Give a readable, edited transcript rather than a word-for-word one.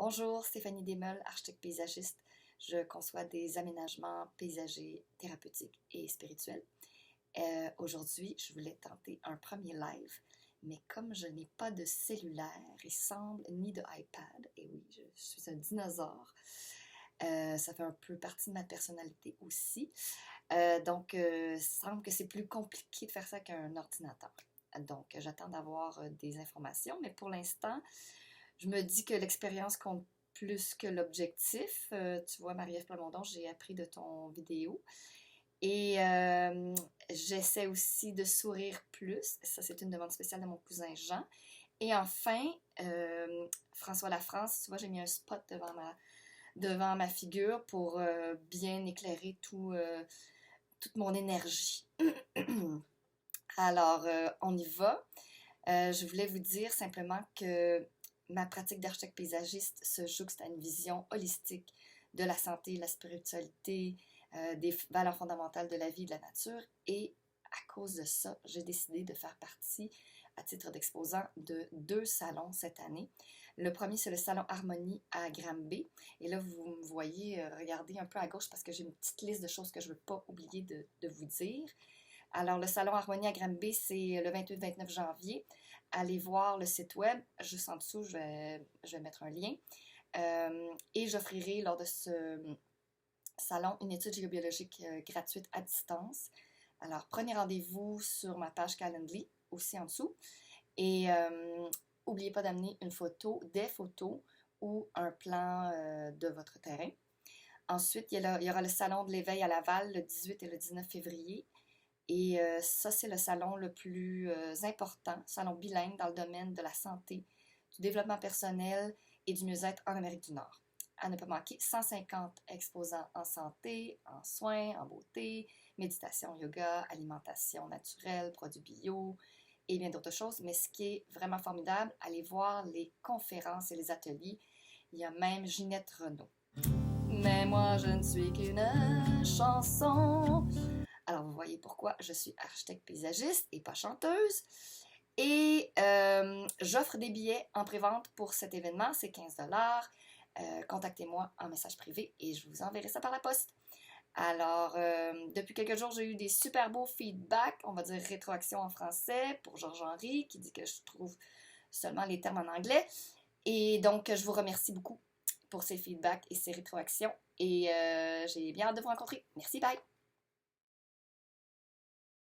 Bonjour, Stéphanie Desmeules, architecte paysagiste. Je conçois des aménagements paysagers, thérapeutiques et spirituels. Aujourd'hui, je voulais tenter un premier live, mais comme je n'ai pas de cellulaire, il semble, ni de iPad, et oui, je suis un dinosaure, ça fait un peu partie de ma personnalité aussi. Il semble que c'est plus compliqué de faire ça qu'un ordinateur. Donc, j'attends d'avoir des informations, mais pour l'instant, je me dis que l'expérience compte plus que l'objectif. Tu vois, Marie-Ève Plamondon, j'ai appris de ton vidéo. Et j'essaie aussi de sourire plus. Ça, c'est une demande spéciale de mon cousin Jean. Et enfin, François Lafrance, tu vois, j'ai mis un spot devant ma figure pour bien éclairer toute mon énergie. Alors, on y va. Je voulais vous dire simplement que ma pratique d'architecte paysagiste se jouxte à une vision holistique de la santé, de la spiritualité, des valeurs fondamentales de la vie et de la nature. Et à cause de ça, j'ai décidé de faire partie, à titre d'exposant, de 2 salons cette année. Le premier, c'est le salon Harmonie à Granby. Et là, vous me voyez regarder un peu à gauche parce que j'ai une petite liste de choses que je ne veux pas oublier de vous dire. Alors, le salon Harmonie à Granby, c'est le 28-29 janvier. Allez voir le site web. Juste en dessous, je vais mettre un lien. Et j'offrirai lors de ce salon une étude géobiologique gratuite à distance. Alors, prenez rendez-vous sur ma page Calendly, aussi en dessous. Et n'oubliez pas d'amener une photo, des photos ou un plan de votre terrain. Ensuite, il y aura le salon de l'éveil à Laval le 18 et le 19 février. Et ça, c'est le salon le plus important, salon bilingue dans le domaine de la santé, du développement personnel et du mieux-être en Amérique du Nord. À ne pas manquer, 150 exposants en santé, en soins, en beauté, méditation, yoga, alimentation naturelle, produits bio et bien d'autres choses. Mais ce qui est vraiment formidable, allez voir les conférences et les ateliers. Il y a même Ginette Renault. Mais moi, je ne suis qu'une chanson. Alors, vous voyez pourquoi je suis architecte paysagiste et pas chanteuse. Et j'offre des billets en pré-vente pour cet événement, c'est 15 $. Contactez-moi en message privé et je vous enverrai ça par la poste. Alors, depuis quelques jours, j'ai eu des super beaux feedbacks, on va dire rétroaction en français, pour Georges-Henri, qui dit que je trouve seulement les termes en anglais. Et donc, je vous remercie beaucoup pour ces feedbacks et ces rétroactions. Et j'ai bien hâte de vous rencontrer. Merci, bye!